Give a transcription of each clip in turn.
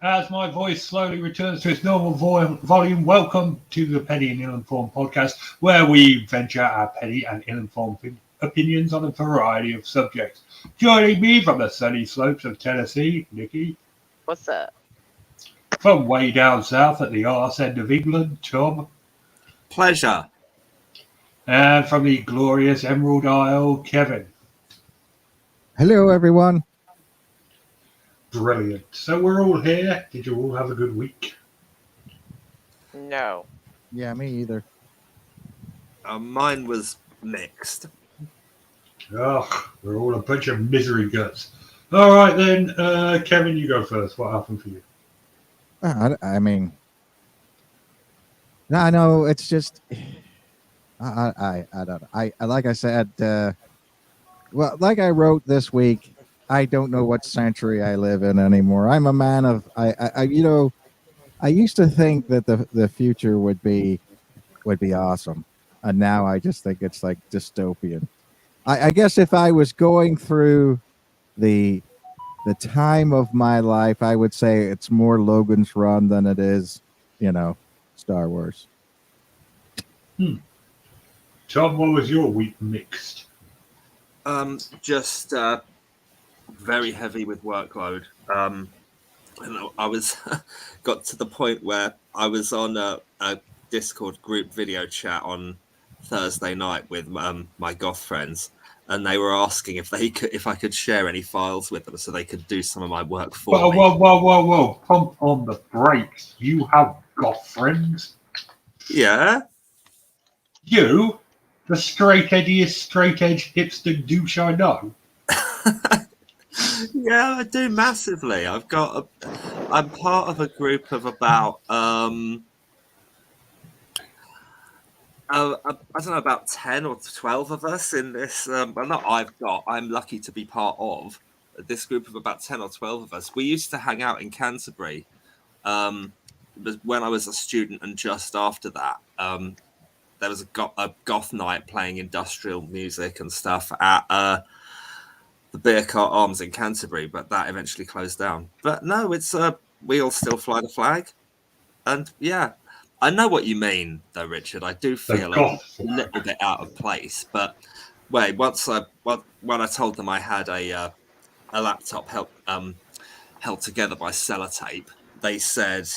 As my voice slowly returns to its normal volume, welcome to the Petty and Ill-Informed podcast, where we venture our petty and ill-informed opinions on a variety of subjects. Joining me from the sunny slopes of Tennessee, Nikki. What's up? From way down south at the arse end of England, Tom. Pleasure. And from the glorious Emerald Isle, Kevin. Hello, everyone. Brilliant. So we're all here. Did you all have a good week? No. Yeah, me either. Mine was mixed. Ugh, we're all a bunch of misery guts. All right then, Kevin, you go first. What happened for you? I mean, no, no, it's just, I don't know. I like I said, well, like I wrote this week, I don't know what century I live in anymore. I'm a man of, I used to think that the future would be awesome, and now I just think it's like dystopian. I guess if I was going through the time of my life, I would say it's more Logan's Run than it is, Star Wars. Tom, what was your week mixed? Just very heavy with workload. And I was got to the point where I was on a Discord group video chat on Thursday night with my goth friends, and they were asking if I could share any files with them so they could do some of my work for me. Whoa! Pump on the brakes. You have goth friends? Yeah. You, the straight edge hipster douche I know. Yeah, I do massively. I'm part of a group of about I don't know, about 10 or 12 of us in this. I'm lucky to be part of this group of about 10 or 12 of us. We used to hang out in Canterbury when I was a student, and just after that, there was a goth night playing industrial music and stuff at the Beer Cart Arms in Canterbury, but that eventually closed down. But no, it's we all still fly the flag, and yeah. I know what you mean, though, Richard. I do feel a little bit out of place. But wait, when I told them I had a laptop held together by sellotape, they said,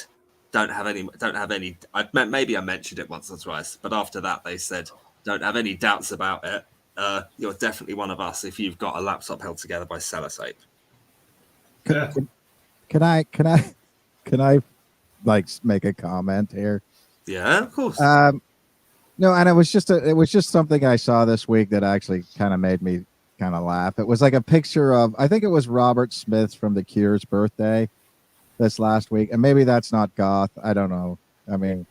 "Don't have any." Maybe I mentioned it once or twice, but after that, they said, "Don't have any doubts about it. You're definitely one of us if you've got a laptop held together by sellotape." Yeah. Can I like make a comment here? Yeah, of course. No, and it was just something I saw this week that actually kind of made me kind of laugh. It was like a picture of, I think it was Robert Smith from The Cure's birthday this last week, and maybe that's not goth. I don't know. I mean,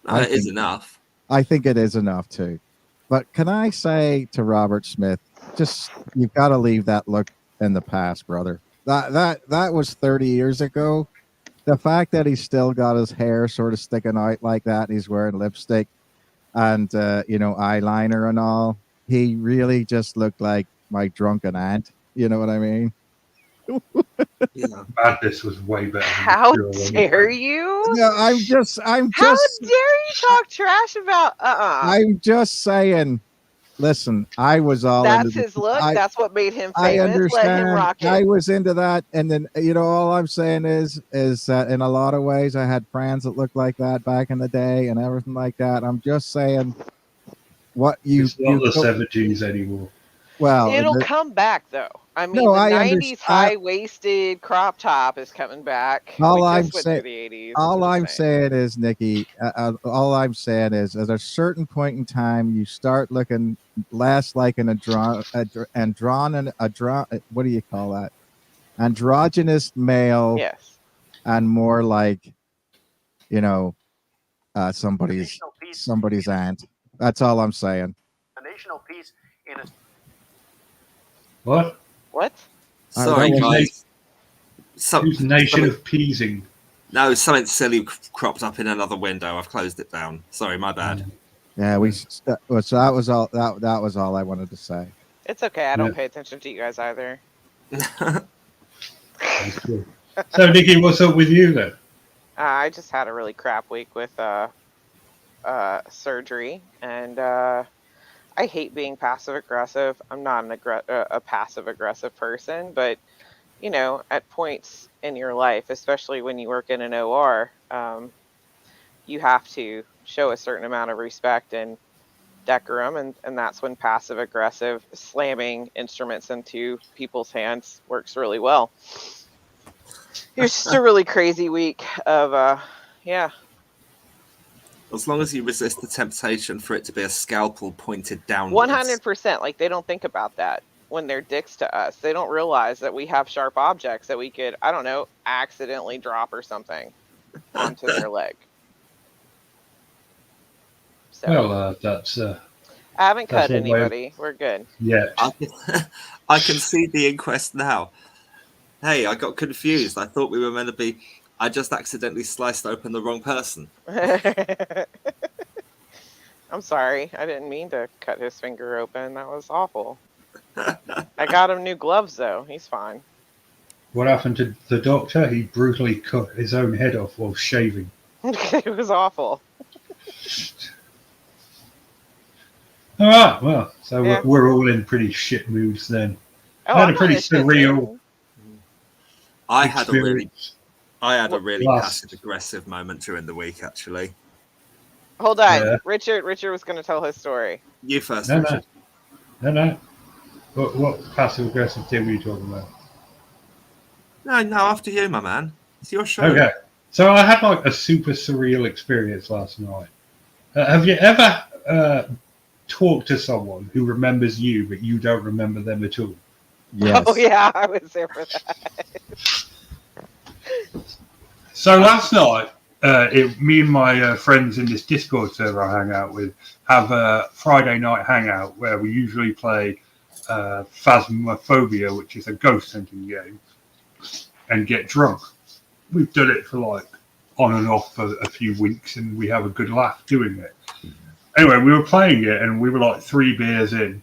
It is enough. I think it is enough too. But can I say to Robert Smith, just you've got to leave that look in the past, brother. That was 30 years ago. The fact that he's still got his hair sort of sticking out like that, and he's wearing lipstick and eyeliner and all, he really just looked like my drunken aunt. You know what I mean? Yeah. Madness was way better. How dare you? No, I'm just. How dare you talk trash about? I'm just saying. Listen, I was all. That's his look. That's what made him famous. I understand. Let him rock it. I was into that, and then all I'm saying is that in a lot of ways I had friends that looked like that back in the day and everything like that. I'm just saying, it's not the 70s anymore. Well, it'll come back though. I mean, the 90s high-waisted crop top is coming back. All I'm saying is, Nikki, all I'm saying is, at a certain point in time, you start looking less like what do you call that? Androgynous male. Yes. And more like, somebody's aunt. That's all I'm saying. A national peace in a... What? What? Sorry, guys. Whose nation of peasing? No, something silly cropped up in another window. I've closed it down. Sorry, my bad. Yeah, so that was all. That was all I wanted to say. It's okay. I don't pay attention to you guys either. So, Nikki, what's up with you then? I just had a really crap week with surgery, and I hate being passive aggressive. I'm not a passive aggressive person, but at points in your life, especially when you work in an OR, you have to show a certain amount of respect and decorum, and that's when passive aggressive slamming instruments into people's hands works really well. It was just a really crazy week of yeah. As long as you resist the temptation for it to be a scalpel pointed downwards. 100%. Like, they don't think about that when they're dicks to us. They don't realize that we have sharp objects that we could, I don't know, accidentally drop or something onto their leg. So Well, that's. I haven't cut one way of- anybody. We're good. Yeah. I can see the inquest now. Hey, I got confused. I thought we were meant to be. I just accidentally sliced open the wrong person. I'm sorry. I didn't mean to cut his finger open. That was awful. I got him new gloves, though. He's fine. What happened to the doctor? He brutally cut his own head off while shaving. It was awful. All right, well, so Yeah. we're all in pretty shit moods then. Oh, I had I'm a pretty not in a shit surreal mood. I had a experience. really Last- passive aggressive moment during the week, actually. Hold on. Yeah. Richard was going to tell his story. You first, No, Richard. no. What passive aggressive thing were you talking about? No, after you, my man. It's your show. Okay, so I had like a super surreal experience last night. Have you ever talked to someone who remembers you but you don't remember them at all? Yes. Oh, yeah. I was there for that. So last night, me and my friends in this Discord server I hang out with have a Friday night hangout where we usually play Phasmophobia, which is a ghost hunting game, and get drunk. We've done it for like on and off for a few weeks, and we have a good laugh doing it. Anyway, we were playing it, and we were like 3 beers in,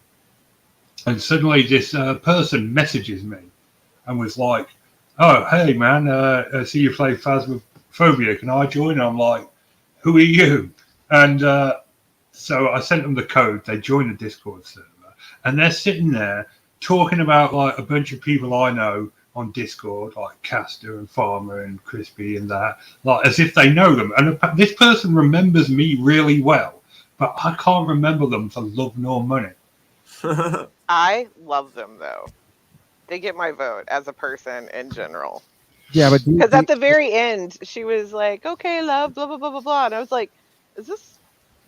and suddenly this person messages me and was like, "Oh, hey man, I see you play Phasmophobia. Can I join?" And I'm like, "Who are you?" And so I sent them the code. They joined the Discord server, and they're sitting there talking about like a bunch of people I know on Discord, like Castor and Farmer and Crispy and that, like as if they know them. And this person remembers me really well, but I can't remember them for love nor money. I love them, though. They get my vote as a person in general. Yeah, but Because at the very end, she was like, "Okay, love, blah, blah, blah, blah, blah." And I was like, "Is this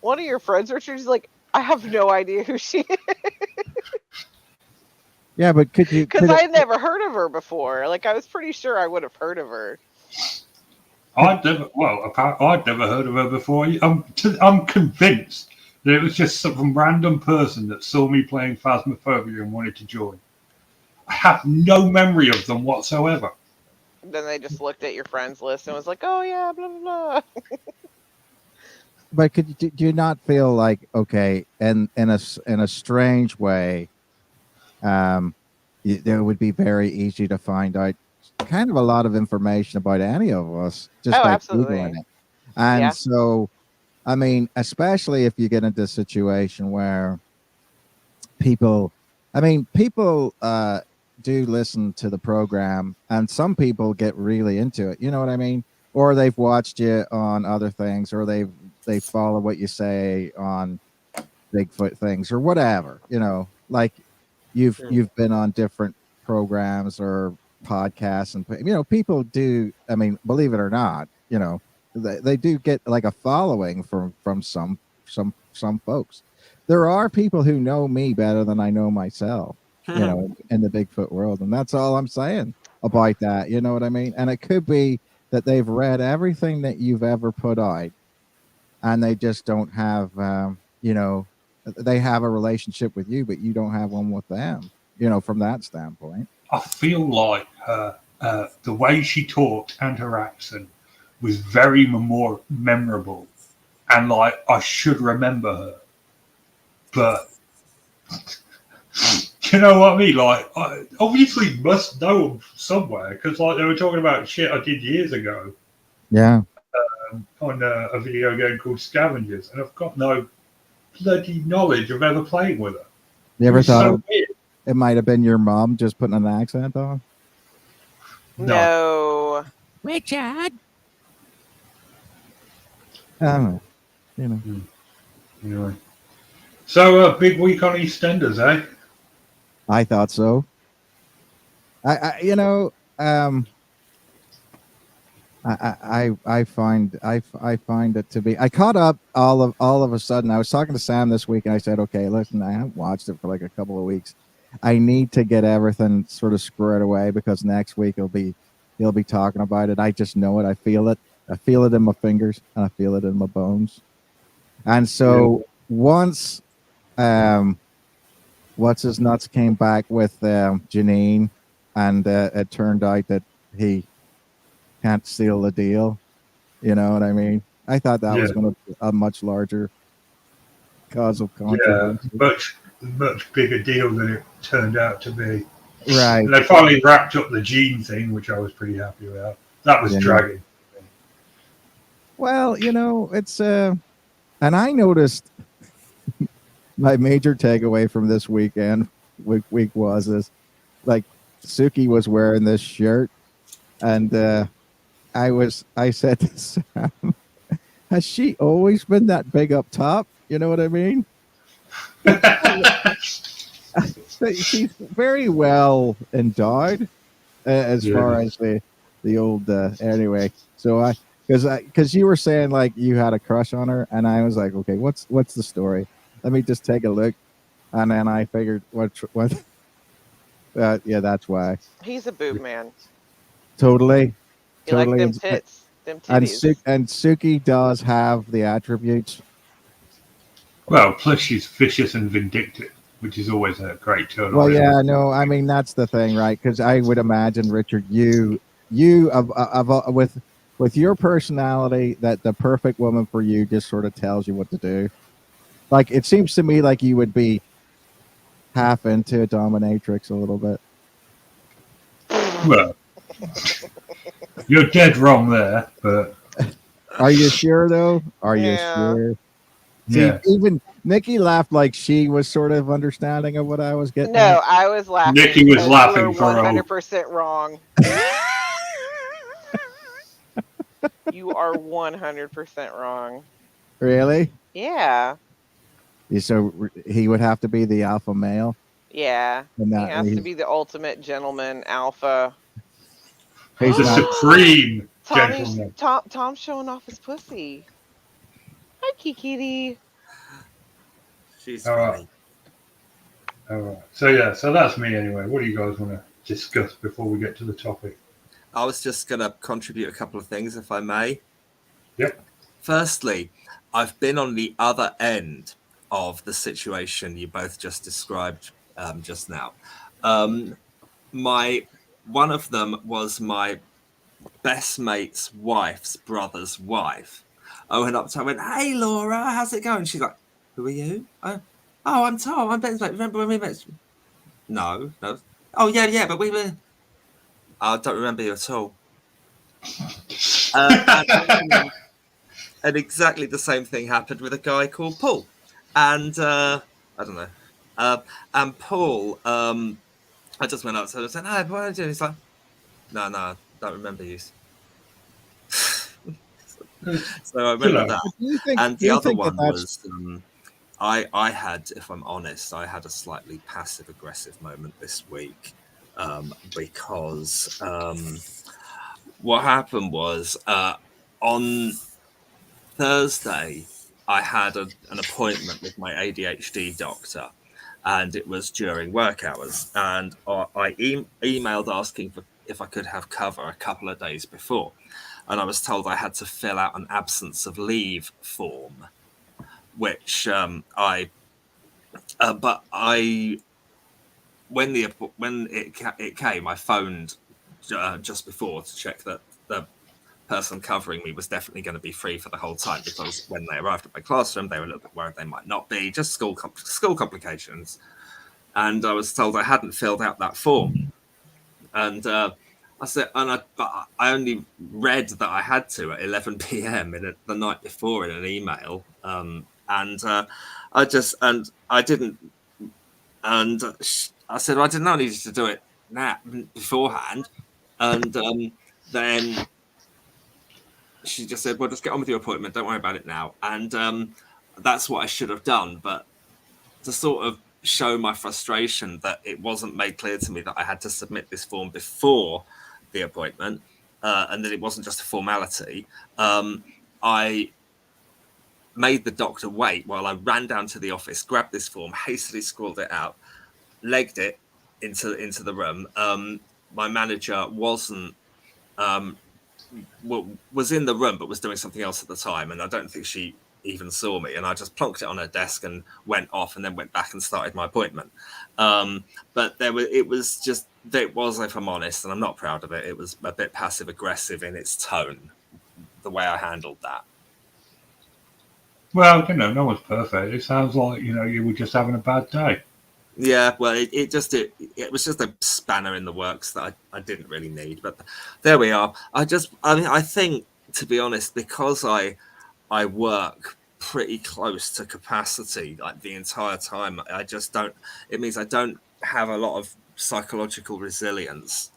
one of your friends, Richard?" She's like, "I have no idea who she is." yeah, but could you? Because I had never heard of her before. Like, I was pretty sure I would have heard of her. I'd never heard of her before. I'm convinced that it was just some random person that saw me playing Phasmophobia and wanted to join. I have no memory of them whatsoever. Then they just looked at your friends list and was like, "Oh yeah, blah blah blah." But do you not feel like, okay, and in a strange way, it would be very easy to find out kind of a lot of information about any of us just by absolutely. Googling it. And Yeah. so, I mean, especially if you get into a situation where people do listen to the program, and some people get really into it. You know what I mean? Or they've watched you on other things, or they follow what you say on Bigfoot things or whatever. You know, like you've been on different programs or podcasts, and people do. I mean, believe it or not, they do get like a following from some folks. There are people who know me better than I know myself, in the Bigfoot world. And that's all I'm saying about that. You know what I mean? And it could be that they've read everything that you've ever put out, and they just don't have, they have a relationship with you, but you don't have one with them, from that standpoint. I feel like the way she talked and her accent was very memorable, and like I should remember her, but Do you know what I mean? Like, I obviously must know them somewhere because, like, they were talking about shit I did years ago Yeah. on a video game called Scavengers, and I've got no bloody knowledge of ever playing with her. You ever It's thought so weird. it might have been your mom just putting an accent on? No. No. Richard. I don't know. You know. Anyway. So, big week on EastEnders, eh? I thought so. I you know, I find it to be. I caught up all of a sudden. I was talking to Sam this week, and I said, "Okay, listen, I haven't watched it for like a couple of weeks. I need to get everything sort of squared away because next week he'll be talking about it. I just know it. I feel it. I feel it in my fingers, and I feel it in my bones. And so once, what's his nuts came back with Janine, and it turned out that he can't seal the deal. You know what I mean? I thought that was going to be a much larger cause of controversy. Much bigger deal than it turned out to be. Right. And they finally wrapped up the Gene thing, which I was pretty happy about. That was dragging. Well, you know, it's and I noticed my major takeaway from this week was is like Suki was wearing this shirt, and I said to Sam, has she always been that big up top? You know what I mean? She's very well endowed as far as the old anyway. So because you were saying like you had a crush on her, and I was like, okay, what's the story? Let me just take a look, and then I figured what yeah, that's why. He's a boob man. Totally. You like them tits, them titties. And Suki does have the attributes. Well, plus she's vicious and vindictive, which is always a great turn. Well, yeah, no, I mean that's the thing, right? Because I would imagine, Richard, you with your personality, that the perfect woman for you just sort of tells you what to do. Like it seems to me like you would be half into a dominatrix a little bit. Well, you're dead wrong there, but are you sure though? Are you sure? See, even Nikki laughed like she was sort of understanding of what I was getting. No, I was laughing. Nikki was laughing for 100% wrong. You are 100% wrong. Really? Yeah. So he would have to be the alpha male. Yeah. He has to be the ultimate gentleman alpha. He's a supreme gentleman. Tom's showing off his pussy. Hi, Kikiti. She's funny. All right. So that's me anyway. What do you guys want to discuss before we get to the topic? I was just going to contribute a couple of things, if I may. Yep. Firstly, I've been on the other end of the situation you both just described just now. One of them was my best mate's wife's brother's wife. I went up to her and went, "Hey, Laura, how's it going?" She's like, "Who are you?" "Oh, I'm Tom. I'm Ben's mate. Remember when we met?" No. "Oh, yeah, but we were..." "I don't remember you at all." And exactly the same thing happened with a guy called Paul. And I don't know. And Paul, I just went up to him and said, "Hi, what are you doing?" He's like, No, I don't remember you. So I remember that. And the other one was, I had, if I'm honest, I had a slightly passive-aggressive moment this week because what happened was on Thursday, I had an appointment with my ADHD doctor, and it was during work hours. And I emailed asking if I could have cover a couple of days before. And I was told I had to fill out an absence of leave form, which when it came, I phoned just before to check that the person covering me was definitely going to be free for the whole time, because when they arrived at my classroom, they were a little bit worried they might not be, just school complications. and I was told I hadn't filled out that form. And I said, but I only read that I had to at 11 p.m. The night before in an email, and I didn't, and I said, well, I didn't know I needed to do it now beforehand, and then she just said, well, just get on with your appointment, don't worry about it now, and that's what I should have done, but to sort of show my frustration that it wasn't made clear to me that I had to submit this form before the appointment, and that it wasn't just a formality. I made the doctor wait while I ran down to the office, grabbed this form, hastily scrawled it out, legged it into the room. My manager wasn't was in the room but was doing something else at the time, and I don't think she even saw me, and I just plonked it on her desk and went off, and then went back and started my appointment. But it was, if I'm honest, and I'm not proud of it, it was a bit passive aggressive in its tone, the way I handled that. Well, no one's perfect. It sounds like, you were just having a bad day. Yeah, well, it was just a spanner in the works that I didn't really need, but there we are. I think, to be honest, because I work pretty close to capacity like the entire time, it means I don't have a lot of psychological resilience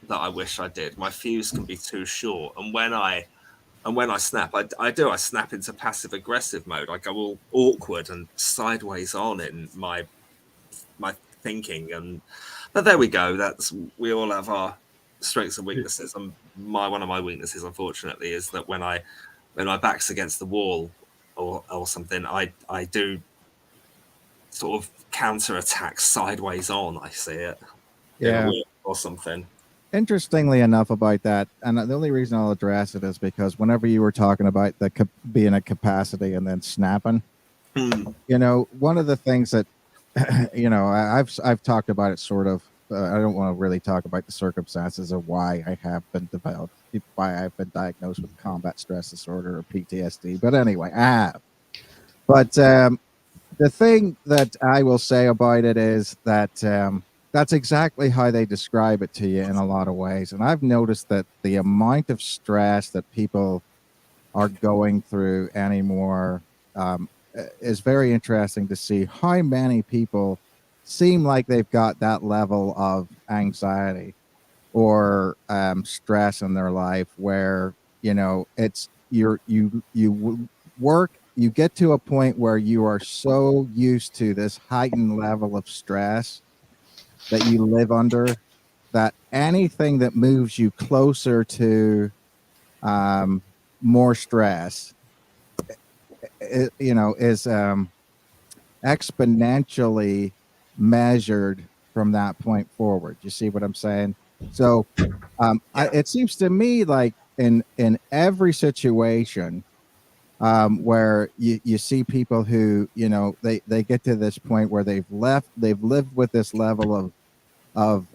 that I wish I did. My fuse can be too short, and when I snap, I snap into passive aggressive mode. I go all awkward and sideways on in my thinking, but there we go. We all have our strengths and weaknesses, and one of my weaknesses, unfortunately, is that when my back's against the wall or something, I do sort of counter attack sideways on. I see it, or something. Interestingly enough about that, and the only reason I'll address it is because whenever you were talking about being at capacity and then snapping, one of the things that I've talked about it sort of. I don't want to really talk about the circumstances of why I've been diagnosed with combat stress disorder or PTSD. But anyway, I have. But the thing that I will say about it is that that's exactly how they describe it to you in a lot of ways. And I've noticed that the amount of stress that people are going through anymore is very interesting to see how many people seem like they've got that level of anxiety or stress in their life where, it's you get to a point where you are so used to this heightened level of stress that you live under, that anything that moves you closer to more stress, is exponentially measured from that point forward. You see what I'm saying? So it seems to me like in every situation where you see people who, they get to this point where they've lived with this level of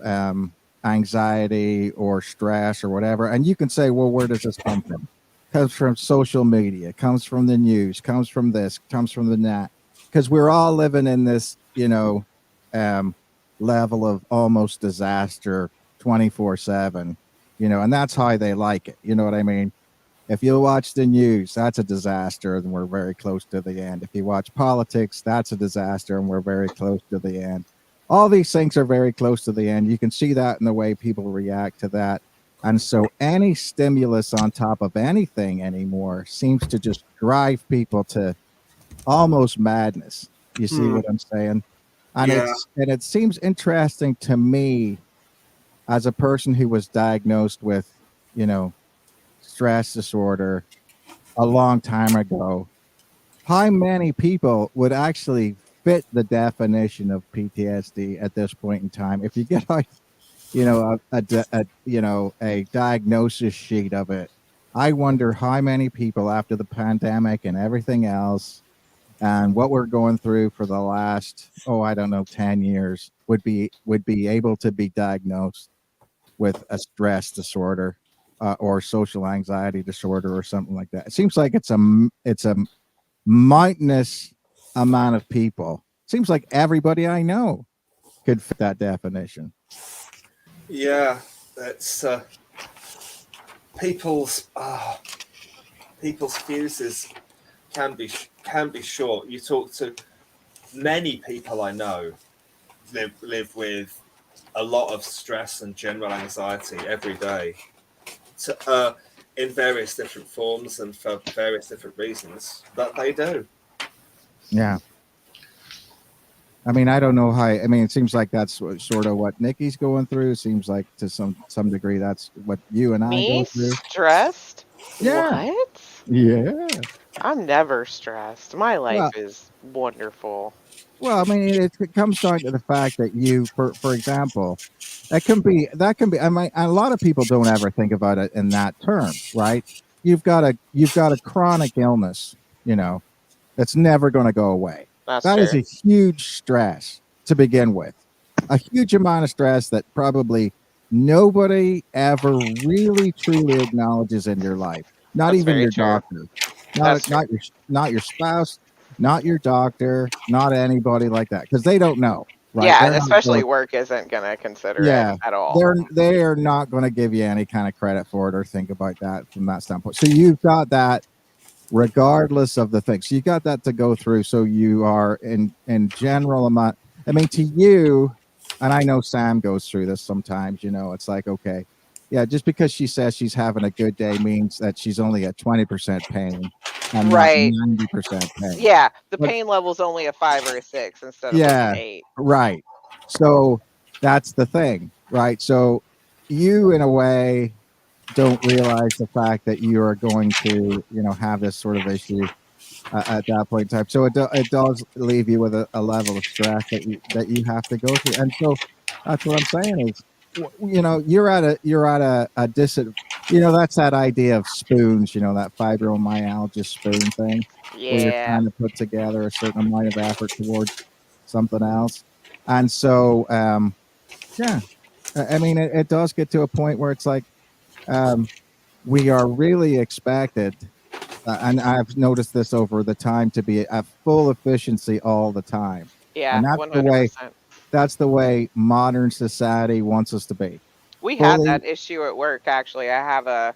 anxiety or stress or whatever. And you can say, well, where does this come from? Comes from social media, comes from the news, comes from this, comes from the that. Because we're all living in this, level of almost disaster 24/7, and that's how they like it. You know what I mean? If you watch the news, that's a disaster, and we're very close to the end. If you watch politics, that's a disaster, and we're very close to the end. All these things are very close to the end. You can see that in the way people react to that. And so any stimulus on top of anything anymore seems to just drive people to almost madness. You see what I'm saying? And it seems interesting to me as a person who was diagnosed with, stress disorder a long time ago, how many people would actually fit the definition of PTSD at this point in time? If you get a diagnosis sheet of it, I wonder how many people after the pandemic and everything else and what we're going through for the last 10 years would be able to be diagnosed with a stress disorder or social anxiety disorder or something like that. It seems like it's a mountainous amount of people. It seems like everybody I know could fit that definition. Yeah, that's people's fuses can be short. You talk to many people I know live with a lot of stress and general anxiety every day, in various different forms and for various different reasons. But they do. Yeah. I mean, I don't know how. I mean, it seems like that's sort of what Nikki's going through. It seems like to some degree that's what you and I Me go through. stressed? Yeah. What? Yeah. I'm never stressed. My life Well, is wonderful. I mean, it comes down to the fact that you, for example, that can be. I mean, a lot of people don't ever think about it in that term, right? You've got a chronic illness, you know, that's never going to go away. That's That is true. a huge stress to begin with, a huge amount of stress that probably nobody ever really truly acknowledges in your life. Not That's even very your true. doctor, That's true. not your spouse, not your doctor, not anybody like that, because they don't know, right? Yeah, They're and not especially going. work isn't going to consider it Yeah, at all. they are not going to give you any kind of credit for it or think about that from that standpoint. So you've got that regardless of the things. So you got that to go through. So you are in general amount. I mean, to you, and I know Sam goes through this sometimes. You know, it's like, okay, yeah, just because she says she's having a good day means that she's only at 20% pain and not Right. 90% pain. Yeah, the But pain level's only a 5 or a 6 instead of like an yeah, 8. right. So that's the thing, right? So you, in a way, don't realize the fact that you are going to, have this sort of issue at that point in time. So it does leave you with a level of stress that you have to go through. And so that's what I'm saying is, you're at a that's that idea of spoons, that fibromyalgia spoon thing, where you're Yeah. trying to put together a certain amount of effort towards something else. And so, yeah, I mean, it does get to a point where it's like, um, we are really expected, and I've noticed this over the time, to be at full efficiency all the time, and Yeah, that's the way 100%. modern society wants us to be. We had Fully, that issue at work actually. I have a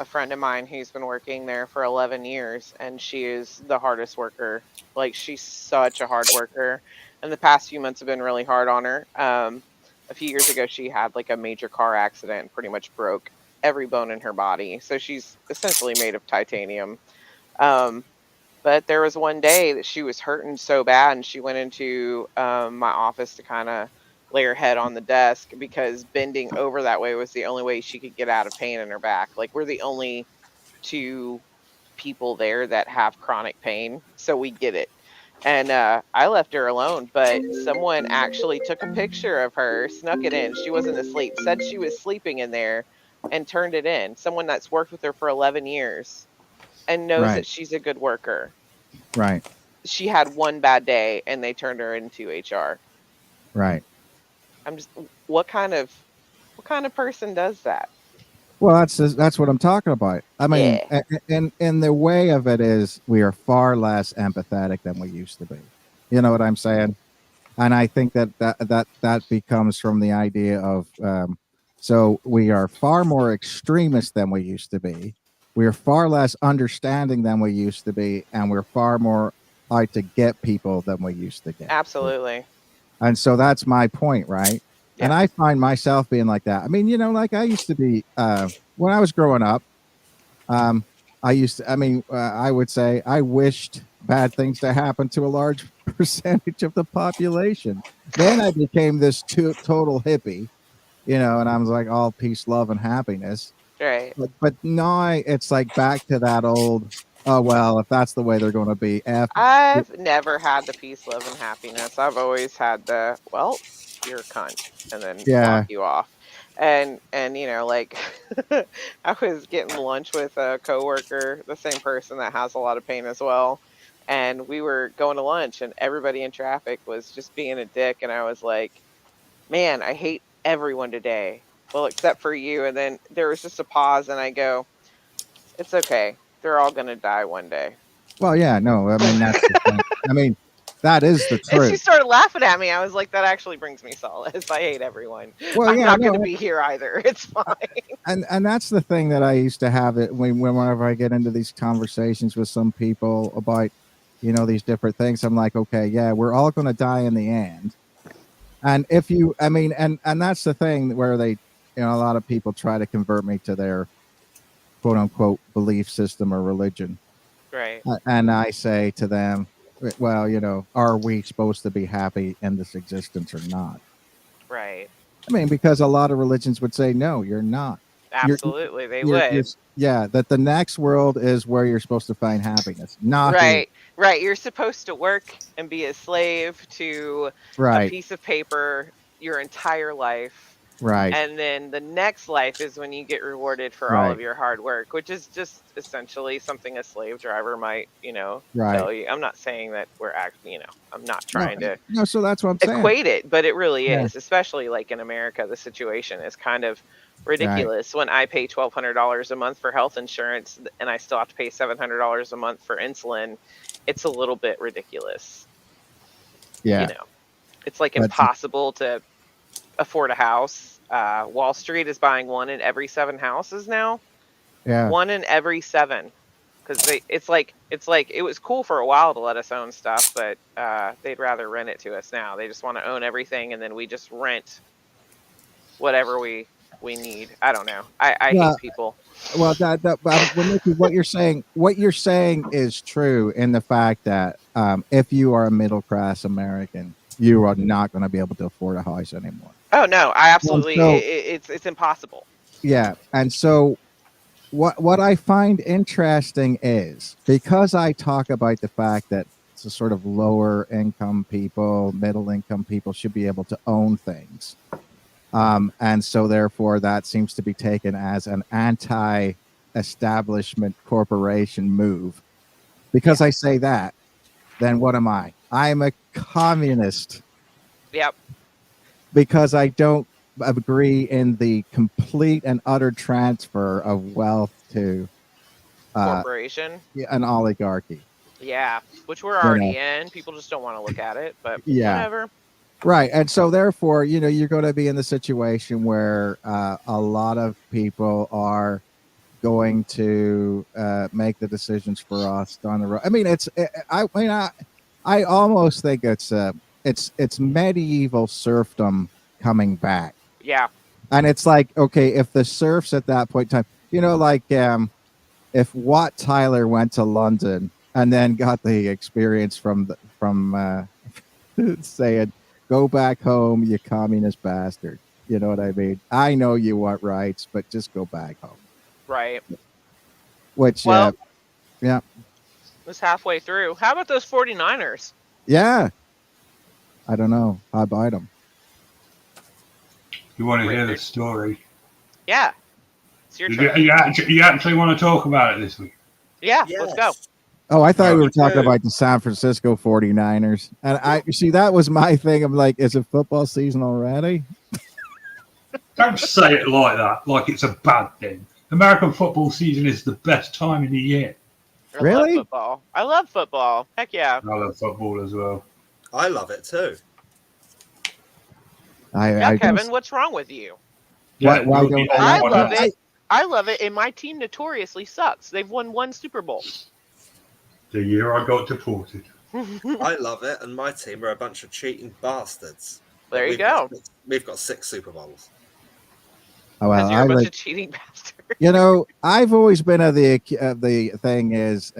friend of mine who's been working there for 11 years and she is the hardest worker. Like she's such a hard worker. And the past few months have been really hard on her. A few years ago she had like a major car accident and pretty much broke every bone in her body. So she's essentially made of titanium. Um but there was one day that she was hurting so bad, and she went into my office to kind of lay her head on the desk because bending over that way was the only way she could get out of pain in her back. Like, we're the only two people there that have chronic pain, so we get it. And I left her alone, but someone actually took a picture of her, snuck it in. She wasn't asleep, said she was sleeping in there, and turned it in. Someone that's worked with her for 11 years and knows that right, she's a good worker. right, She had one bad day and they turned her into HR. right. I'm just what kind of person does that? Well, that's what I'm talking about. I mean, Yeah, in the way of it is, we are far less empathetic than we used to be. You know what I'm saying? And I think that becomes from the idea of, so we are far more extremist than we used to be. We are far less understanding than we used to be, and we're far more out to get people than we used to get. absolutely. And so that's my point, right? And Yeah. I find myself being like that. I mean, like I used to be, when I was growing up. um, I would say I wished bad things to happen to a large percentage of the population. Then I became this total hippie, and I was like all peace, love, and happiness. Right. But now it's like back to that old, oh, well, if that's the way they're going to be, F. I've never had the peace, love, and happiness. I've always had the, well, you're a cunt, and then walk Yeah, you off. And like I was getting lunch with a coworker, the same person that has a lot of pain as well. And we were going to lunch and everybody in traffic was just being a dick. And I was like, man, I hate everyone today. Well, except for you. And then there was just a pause and I go, it's okay. They're all gonna die one day. well, yeah, no, I mean, that's the thing. I mean, That is the And she truth. started laughing at me. I was like, that actually brings me solace. I hate everyone. Well, I'm yeah, not going no, to be here either. It's fine. and that's the thing that I used to have it whenever I get into these conversations with some people about, these different things. I'm like, okay, yeah, we're all going to die in the end. And if you, I mean, and that's the thing where they, a lot of people try to convert me to their quote unquote belief system or religion. Right. And I say to them, well, are we supposed to be happy in this existence or not? Right. I mean, because a lot of religions would say, no, you're not. You're, Absolutely. They you're would. yeah, that the next world is where you're supposed to find happiness, not here. Right. Right. You're supposed to work and be a slave to a Right, piece of paper your entire life. right, And then the next life is when you get rewarded for all right, of your hard work, which is just essentially something a slave driver might, right. tell you. I'm not saying that we're I'm not No, trying to no. So that's what I'm saying. equate it, but it really Yeah, is, especially like in America, the situation is kind of right. ridiculous. When I pay $1,200 a month for health insurance and I still have to pay $700 a month for insulin, it's a little bit ridiculous. Yeah, It's like that's impossible to afford a house. Wall Street is buying one in every 7 houses now. yeah, One in every 7. Because it's like it was cool for a while to let us own stuff, but they'd rather rent it to us now. They just want to own everything, and then we just rent whatever we need. I don't know. I hate well, people. well. Well, Nikki, what you're saying is true in the fact that if you are a middle class American, you are not going to be able to afford a house anymore. Oh no, I And absolutely. so, It's impossible. yeah, and so what I find interesting is because I talk about the fact that it's a sort of lower income people, middle income people should be able to own things. And so therefore that seems to be taken as an anti-establishment corporation move. Because Yeah. I say that, then what am I? I'm a communist Yep. because I don't agree in the complete and utter transfer of wealth to uh, Corporation. an oligarchy. Yeah. Which we're You know, already in. People just don't want to look at it, but yeah, whatever. right. And so therefore, you're going to be in the situation where a lot of people are going to make the decisions for us down the road. I mean, I almost think it's medieval serfdom coming back, Yeah. and it's like, okay, if the serfs at that point in time, like if Wat Tyler went to London and then got the experience from saying, "Go back home, you communist bastard." You know what I mean? I know you want rights, but just go back home. Right. Which, Well, yeah, it's halfway through. How about those 49ers? yeah. I don't know. I buy them. You want to hear the story? Yeah. It's your You, turn. you actually want to talk about it this week? Yeah. Let's go. Yes. Oh, I thought Oh, we were me talking too. about the San Francisco 49ers. And I see that was my thing. I'm like, is it football season already? Don't say it like that, like it's a bad thing. American football season is the best time of the year. I love Really? football. I love football. Heck yeah. I love football as well. I love it too. Yeah, I Kevin, just, what's wrong with you? why Yeah, why you're don't the I only I like one love else. it. I love it, and my team notoriously sucks. They've won 1 Super Bowl. The year I got deported. I love it, and my team are a bunch of cheating bastards. But There you we've got go. we've got 6 Super Bowls. Oh, well, Because you're I a bunch like, of cheating bastards. I've always been of the thing is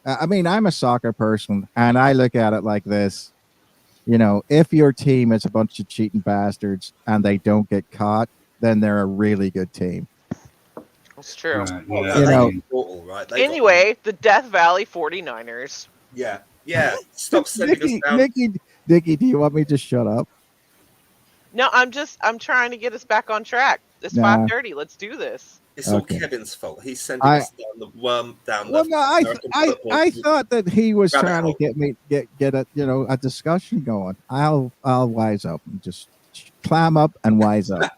I mean, I'm a soccer person and I look at it like this. If your team is a bunch of cheating bastards and they don't get caught, then they're a really good team. It's true. Right, Oh, yeah, yeah, You they know, got all right. They got Anyway, the Death Valley 49ers. yeah. Stop sending us down. Nikki, do you want me to shut up? No, I'm trying to get us back on track. It's Nah. 5:30. Let's do this. It's all Okay. Kevin's fault. He's sending I us down the worm down well, the no, American football I thought that he was rabbit trying to hole. get me get a discussion going. I'll wise up and just climb up and wise up.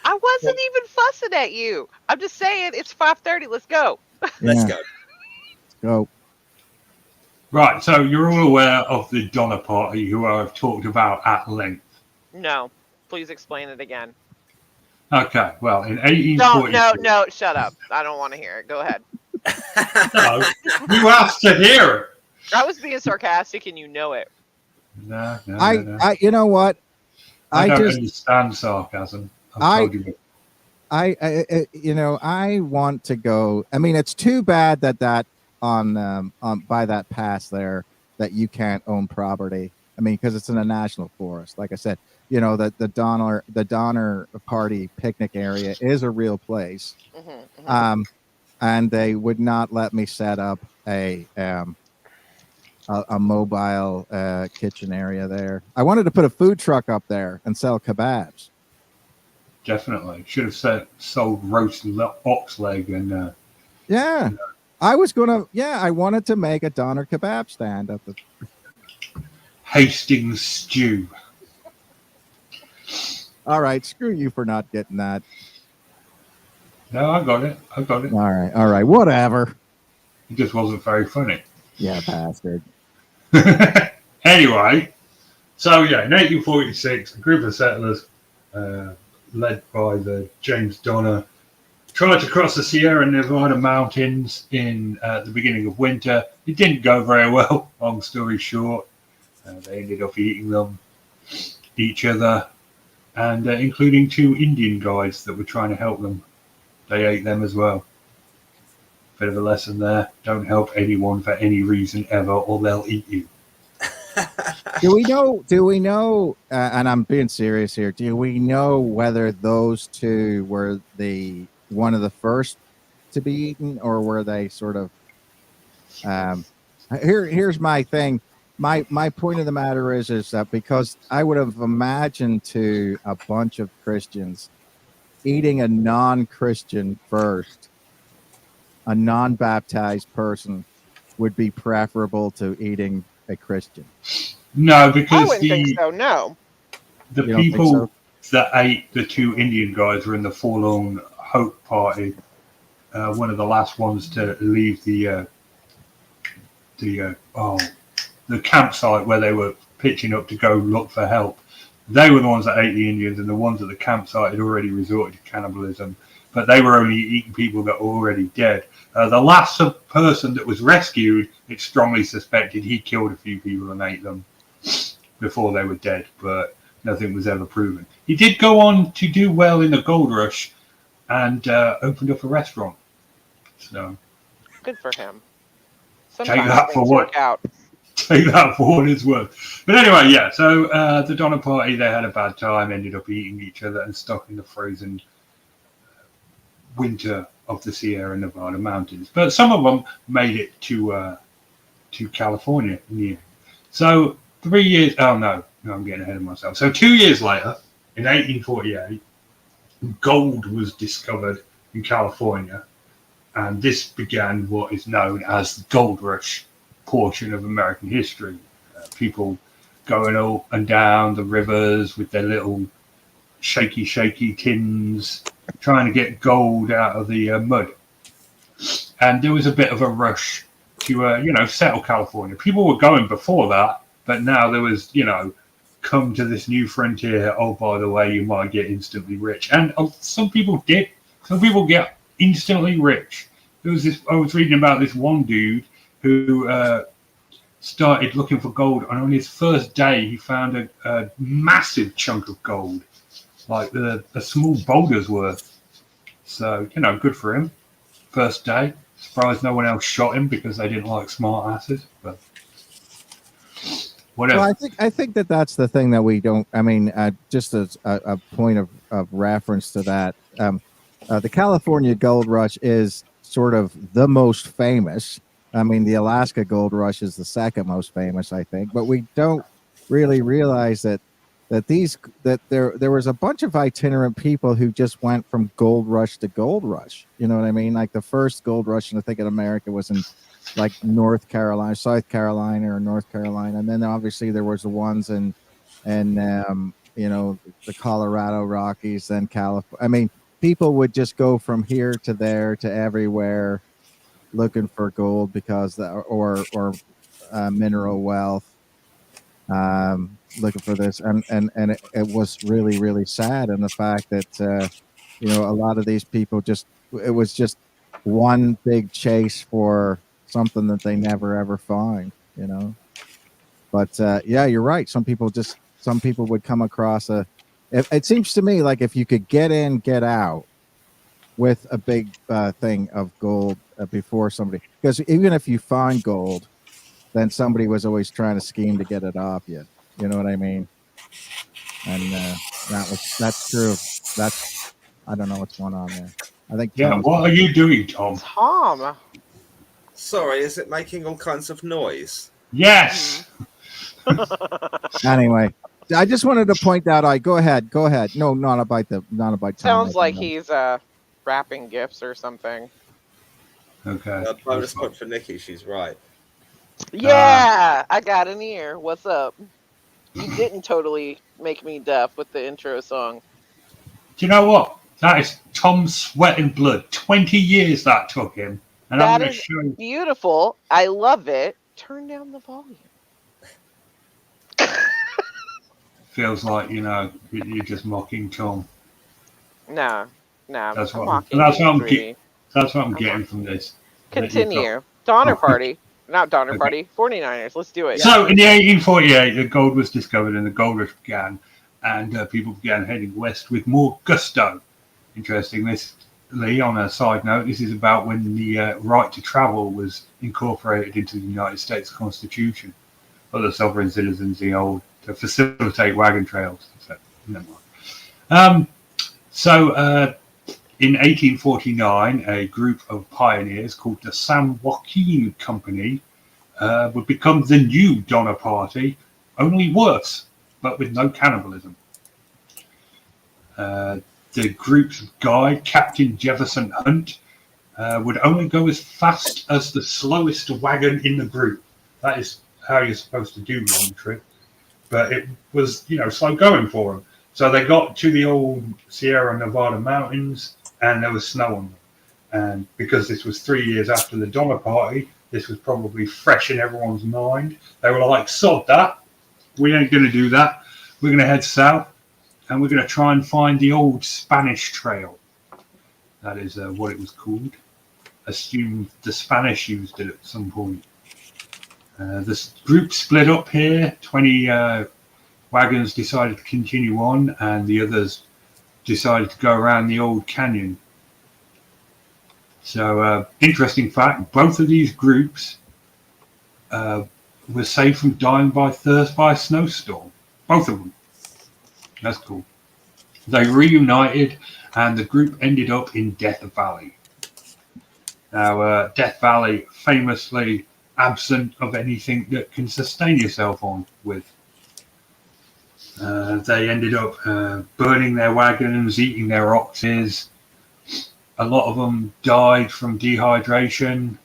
I wasn't even fussing at you. I'm just saying it's 5:30. Let's go. Let's Yeah, go. go. Right, so you're all aware of the Donner Party, who I've talked about at length. No, please explain it again. Okay, well, in Don't. 1846... No. Shut up. I don't want to hear it. Go ahead. No, you asked to hear it. I was being sarcastic, and you know it. No. You know what? I don't just, understand sarcasm. I- Told you. I want to go. I mean, it's too bad that on by that pass there that you can't own property. I mean, because it's in a national forest. Like I said, that the Donner Party picnic area is a real place. And they would not let me set up a mobile kitchen area there. I wanted to put a food truck up there and sell kebabs. Definitely. Should have sold roast ox leg and... Yeah. I was going to... Yeah, I wanted to make a Donner kebab stand at the... Hastings stew. All right. Screw you for not getting that. No, I got it. All right. Whatever. It just wasn't very funny. Yeah, bastard. Anyway, so yeah, in 1846, a group of settlers, led by the James Donner, tried to cross the Sierra Nevada mountains in the beginning of winter. It didn't go very well, long story short. They ended up eating each other, and including 2 Indian guides that were trying to help them. They ate them as well. Bit of a lesson there. Don't help anyone for any reason ever, or they'll eat you. Do we know, and I'm being serious here, do we know whether those 2 were one of the first to be eaten, or were they sort of, here's my thing. My point of the matter is that because I would have imagined to a bunch of Christians eating a non-Christian first, a non-baptized person would be preferable to eating a Christian. No, I because wouldn't think so. No. the You don't think people so? that ate the 2 Indian guys were in the Forlorn Hope Party. One of the last ones to leave the campsite where they were pitching up to go look for help. They were the ones that ate the Indians, and the ones at the campsite had already resorted to cannibalism. But they were only eating people that were already dead. The last person that was rescued, it's strongly suspected he killed a few people and ate them before they were dead, but nothing was ever proven. He did go on to do well in the gold rush and opened up a restaurant. So Good for him. Take Sometimes that for things what? work out. Take that for what it's worth. But anyway, yeah, so the Donner Party, they had a bad time, ended up eating each other and stuck in the frozen winter of the Sierra Nevada mountains. But some of them made it to California in the end. So 3 years... Oh, no, I'm getting ahead of myself. So 2 years later, in 1848, gold was discovered in California. And this began what is known as the gold rush portion of American history. People going up and down the rivers with their little shaky tins, trying to get gold out of the mud. And there was a bit of a rush to, settle California. People were going before that, but now there was, come to this new frontier. Oh, by the way, you might get instantly rich. And some people did. Some people get instantly rich. There was this. I was reading about this one dude who started looking for gold, and on his first day, he found a massive chunk of gold, like a small boulder's worth. So, good for him. First day. Surprised no one else shot him because they didn't like smart asses. But whatever. Well, I think that's the thing that we don't. I mean, just as a point of reference to that, the California Gold Rush is sort of the most famous. I mean, the Alaska Gold Rush is the second most famous, I think. But we don't really realize that there was a bunch of itinerant people who just went from gold rush to gold rush. You know what I mean? Like the first gold rush, I think in America was in like North Carolina, South Carolina, or North Carolina, and then obviously there was the ones in the Colorado Rockies, then California. I mean, people would just go from here to there to everywhere looking for gold because mineral wealth, looking for this, and it was really really sad, and the fact that a lot of these people it was just one big chase for something that they never ever find. But yeah, you're right. Some people would come across it seems to me like if you could get in, get out with a big thing of gold before somebody, because even if you find gold, then somebody was always trying to scheme to get it off you. You know what I mean? And that's true. I don't know what's going on there. I think Yeah, Tom's what are you doing, Tom? Tom. Sorry, is it making all kinds of noise? Yes. anyway. I just wanted to point that out. Go ahead. No, not about Tom. Sounds like he's wrapping gifts or something. Okay. Bonus point for Nikki. She's right. Yeah, I got an ear. What's up? You didn't totally make me deaf with the intro song. Do you know what? That is Tom's sweat and blood. 20 years that took him. And I'm That going to is show you. beautiful. I love it. Turn down the volume. Feels like, you're just mocking Tom. No, That's I'm what mocking that's you, what I'm sweetie. That's what I'm getting from this. Continue. Donner Party. Not Donner Party. 49ers. Let's do it. So in the 1848, the gold was discovered and the gold rush began, and people began heading west with more gusto. Interestingly, on a side note, this is about when the right to travel was incorporated into the United States Constitution for the sovereign citizens, to facilitate wagon trails. So, never mind. In 1849, a group of pioneers called the San Joaquin Company would become the new Donner Party, only worse, but with no cannibalism. The group's guide, Captain Jefferson Hunt, would only go as fast as the slowest wagon in the group. That is how you're supposed to do long trip. But it was, slow going for them. So they got to the old Sierra Nevada mountains, and there was snow on them. And because this was 3 years after the Donner Party, this was probably fresh in everyone's mind. They were like, sod that. We ain't going to do that. We're going to head south, and we're going to try and find the old Spanish Trail. That is what it was called. Assumed the Spanish used it at some point. This group split up here. 20 wagons decided to continue on, and the others decided to go around the old canyon. So, interesting fact, both of these groups were saved from dying by thirst by a snowstorm. Both of them. That's cool. They reunited, and the group ended up in Death Valley. Now, Death Valley, famously absent of anything that can sustain yourself on with. They ended up burning their wagons, eating their oxes. A lot of them died from dehydration.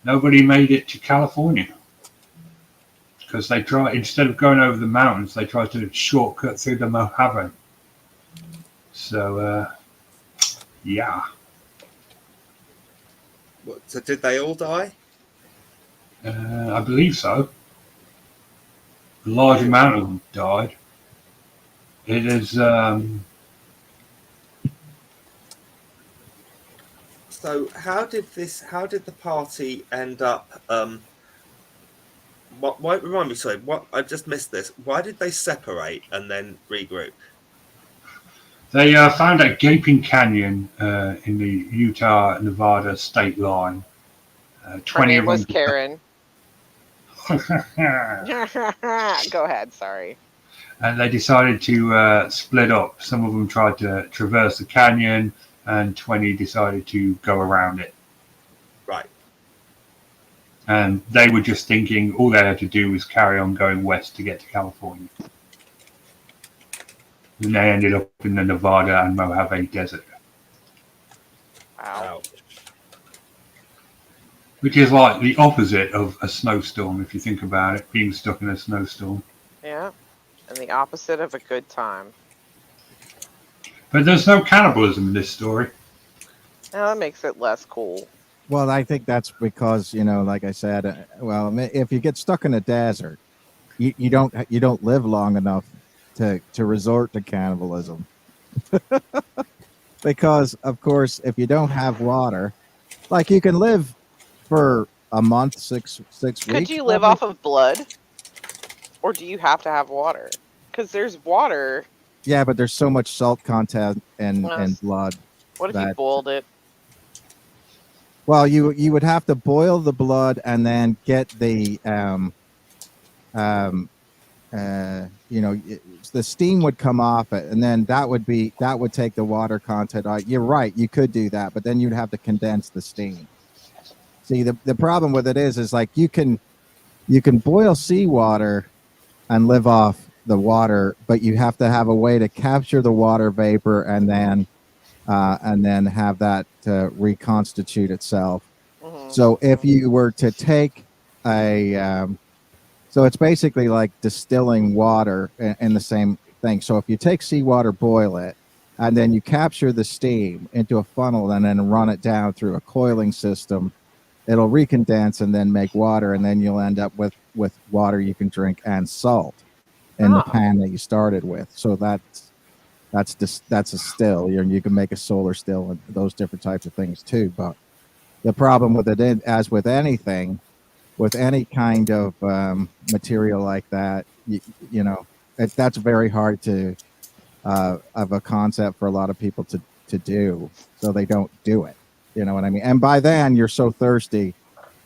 Nobody made it to California because they tried, instead of going over the mountains, they tried to shortcut through the Mojave. So, yeah. So did they all die? I believe so. A large amount of them died. It is. So how did the party end up? What remind me? Sorry, what I just missed this. Why did they separate and then regroup? They found a gaping canyon in the Utah-Nevada state line. 20 Her name of was them. Karen. Go ahead. Sorry. And they decided to split up. Some of them tried to traverse the canyon, and 20 decided to go around it. Right. And they were just thinking all they had to do was carry on going west to get to California. And they ended up in the Nevada and Mojave Desert. Wow. Which is like the opposite of a snowstorm, if you think about it, being stuck in a snowstorm. Yeah. And the opposite of a good time. But there's no cannibalism in this story. Now that makes it less cool. Well, I think that's because, like I said, if you get stuck in a desert, you don't live long enough to resort to cannibalism. Because of course, if you don't have water, like you can live for a month, six Could weeks, you live probably. off of blood, or do you have to have water? Because there's water. Yeah, but there's so much salt content uh, and blood What if you that, boiled it? well, you would have to boil the blood and then get the um the steam would come off it, and then that would take the water content out. You're right, you could do that, but then you'd have to condense the steam. See, the problem with it is like you can boil seawater and live off the water, but you have to have a way to capture the water vapor and then have that reconstitute itself. Hmm. So if you were to take a so it's basically like distilling water in the same thing. So if you take seawater, boil it, and then you capture the steam into a funnel and then run it down through a coiling system, it'll recondense and then make water, and then you'll end up with water you can drink and salt in the Ah, pan that you started with. So that's a still. You can make a solar still and those different types of things too. But the problem with it, as with anything, with any kind of material like that, that's very hard to of a concept for a lot of people to do. So they don't do it. You know what I mean? And by then you're so thirsty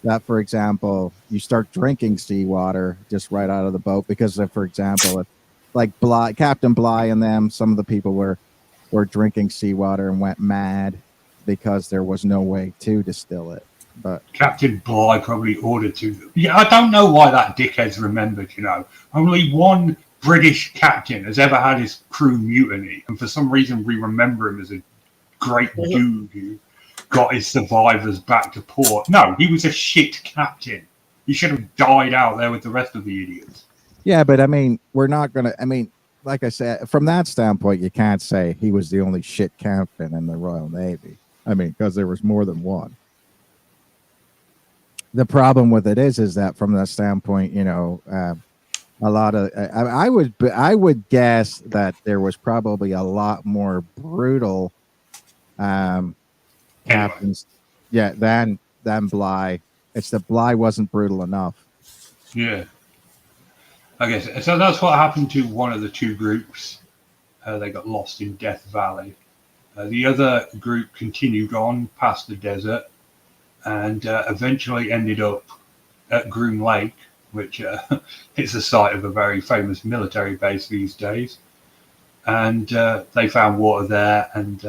that, for example, you start drinking seawater just right out of the boat because, for example, if like Captain Bligh and them, some of the people were drinking seawater and went mad because there was no way to distill it. But Captain Bligh probably ordered to. Yeah, I don't know why that dickhead's remembered. Only one British captain has ever had his crew mutiny, and for some reason we remember him as a great dude who got his survivors back to port. No, he was a shit captain. He should have died out there with the rest of the idiots. yeah, but I mean, we're not gonna. I mean, like I said, from that standpoint, you can't say he was the only shit captain in the Royal Navy. I mean, because there was more than one. The problem with it is that from that standpoint, a lot of I would guess that there was probably a lot more brutal um, Anyway, captains, yeah, than Bligh. It's that Bligh wasn't brutal enough. yeah. Okay, so that's what happened to one of the two groups. They got lost in Death Valley. The other group continued on past the desert and eventually ended up at Groom Lake, which is the site of a very famous military base these days. And they found water there, and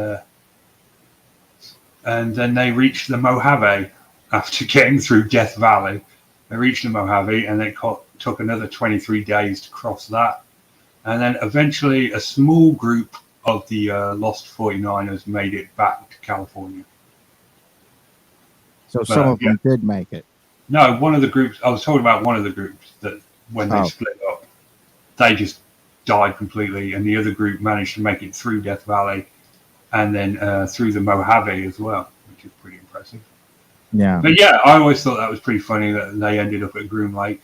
then they reached the Mojave after getting through Death Valley. They reached the Mojave, and it took another 23 days to cross that. And then eventually a small group of the lost 49ers made it back to California. So some of Yeah. them did make it. No, one of the groups, I was talking about one of the groups that when they Oh. split up, they just died completely. And the other group managed to make it through Death Valley and then through the Mojave as well, which is pretty impressive. Yeah. But yeah, I always thought that was pretty funny that they ended up at Groom Lake.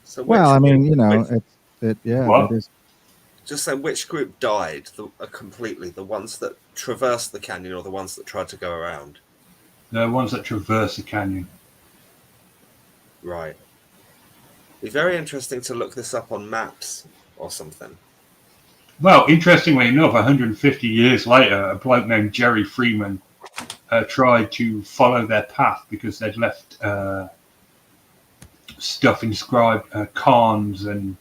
So Well, I mean, which- What? it is. just say which group died completely? The ones that traversed the canyon or the ones that tried to go around? The ones that traverse the canyon. Right. Be very interesting to look this up on maps or something. Well, interestingly enough, 150 years later, a bloke named Jerry Freeman tried to follow their path because they'd left stuff inscribed, cairns and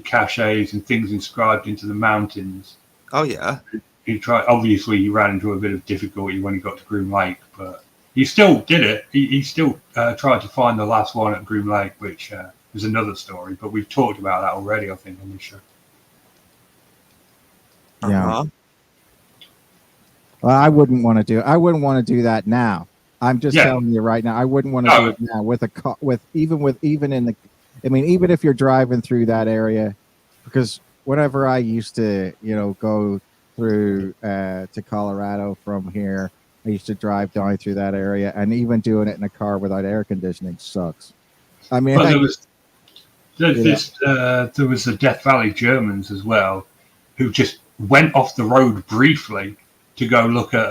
caches and things inscribed into the mountains. Oh yeah. He tried. Obviously, he ran into a bit of difficulty when he got to Groom Lake, but he still did it. He still tried to find the last one at Groom Lake, which is another story. But we've talked about that already, I think, on this show. Yeah. Uh-huh. Well, I wouldn't want to do that now. I'm just Yeah. telling you right now. I wouldn't want to do it now even if you're driving through that area, because whenever I used to, go through to Colorado from here, I used to drive down through that area, and even doing it in a car without air conditioning sucks. I mean, Well, I, yeah, there was the Death Valley Germans as well, who just went off the road briefly to go look at.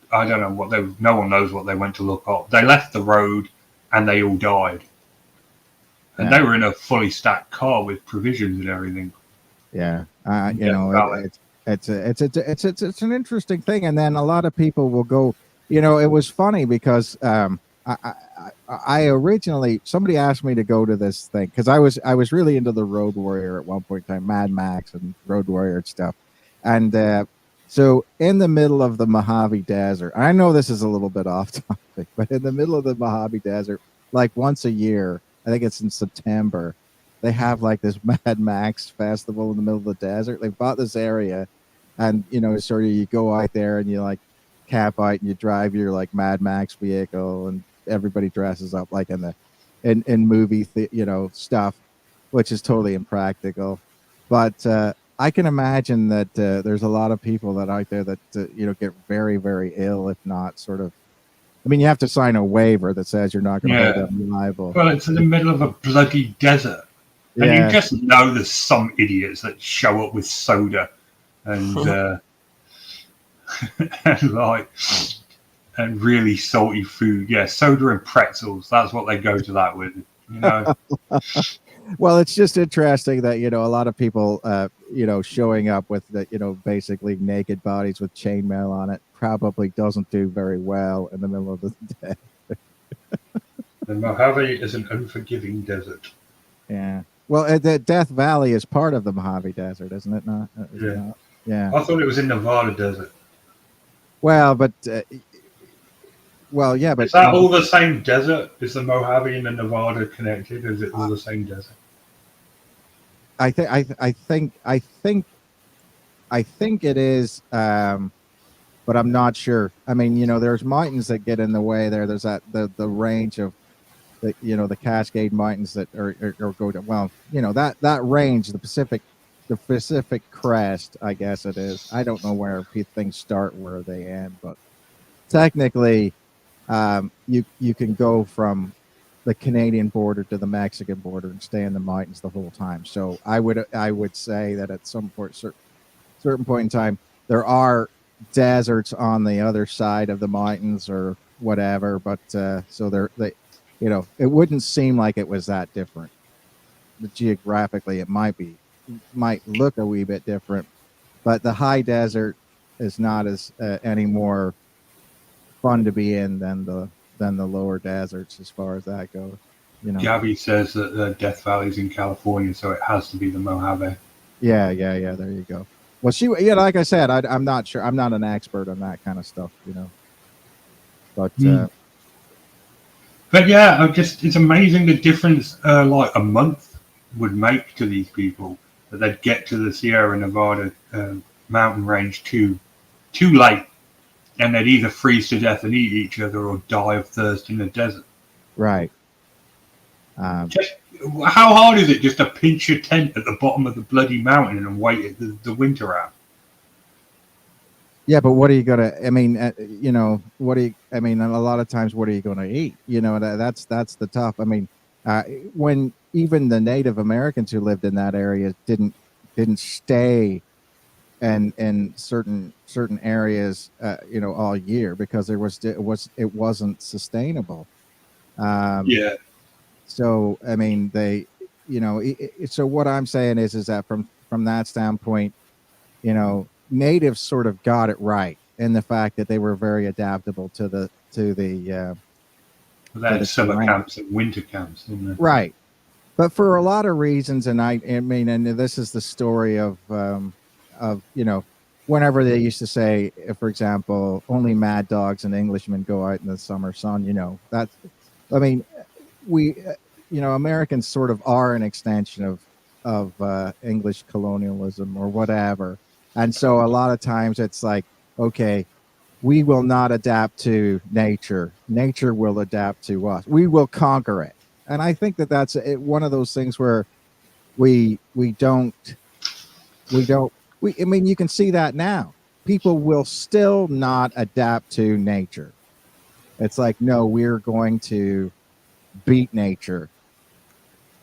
I don't know what they. No one knows what they went to look up. They left the road, and they all died. And yeah, they were in a fully stacked car with provisions and everything. yeah. You Death know, Valley. it's an interesting thing, and then a lot of people will go. You know, it was funny because I originally somebody asked me to go to this thing because I was really into the Road Warrior at one point in time, Mad Max and Road Warrior and stuff, and so in the middle of the Mojave Desert, I know this is a little bit off topic, but in the middle of the Mojave Desert, like once a year, I think it's in September, they have like this Mad Max festival in the middle of the desert. They bought this area, and you know, sort of you go out there and you like camp out and you drive your like Mad Max vehicle, and everybody dresses up like in the in you know, stuff, which is totally impractical. But I can imagine that there's a lot of people that out there that you know, get very very ill if not sort of. I mean, you have to sign a waiver that says you're not going to hold Yeah. them liable. Well, it's in the middle of a bloody desert. And you Yeah, just know there's some idiots that show up with soda and and like and really salty food. Yeah, soda and pretzels. That's what they go to that with. You know. well, it's just interesting that you know a lot of people, you know, showing up with the you know basically naked bodies with chainmail on it probably doesn't do very well in the middle of the day. The Mojave is an unforgiving desert. Yeah. Well, the Death Valley is part of the Mojave Desert, isn't it? Not? Is it Yeah. not? Yeah. I thought it was in Nevada desert. Well, but well, yeah, but Is that all the same desert? Is the Mojave and the Nevada connected? Is it all the same desert? I think I think it is, but I'm not sure. I mean, you know, there's mountains that get in the way there. There's that the range of the you know the Cascade Mountains that or go to well, you know that range, the Pacific Crest, I guess it is. I don't know where things start, where they end, but technically, you can go from the Canadian border to the Mexican border and stay in the mountains the whole time. So I would say that at some point, certain point in time, there are deserts on the other side of the mountains or whatever. But so they, you know, it wouldn't seem like it was that different. But geographically, it might look a wee bit different, but the high desert is not as any more fun to be in than the lower deserts as far as that goes. You know. Gabby says that the Death Valley's in California, so it has to be the Mojave. Yeah. There you go. Well, yeah, like I said, I'm not sure. I'm not an expert on that kind of stuff, you know. But But yeah, it's amazing the difference like a month would make to these people that they'd get to the Sierra Nevada mountain range too late, and they'd either freeze to death and eat each other or die of thirst in the desert. right. Just how hard is it just to pinch your tent at the bottom of the bloody mountain and wait the winter out? Yeah, but what are you gonna? I mean, you know, what do you? I mean, a lot of times, what are you going to eat? You know, that's the tough. I mean, when even the Native Americans who lived in that area didn't stay in certain areas, you know, all year because it wasn't sustainable. Yeah. So I mean, they, you know, so what I'm saying is that from that standpoint, you know, natives sort of got it right in the fact that they were very adaptable to the They had summer terrain. camps and winter camps, didn't they? Right. But for a lot of reasons, and I mean, and this is the story of you know, whenever they used to say, for example, only mad dogs and Englishmen go out in the summer sun. You know, that's, I mean, we, you know, Americans sort of are an extension of English colonialism or whatever, and so a lot of times it's like, okay, we will not adapt to nature. Nature will adapt to us. We will conquer it. And I think that that's one of those things where I mean, you can see that now. people will still not adapt to nature. It's like, no, we're going to beat nature.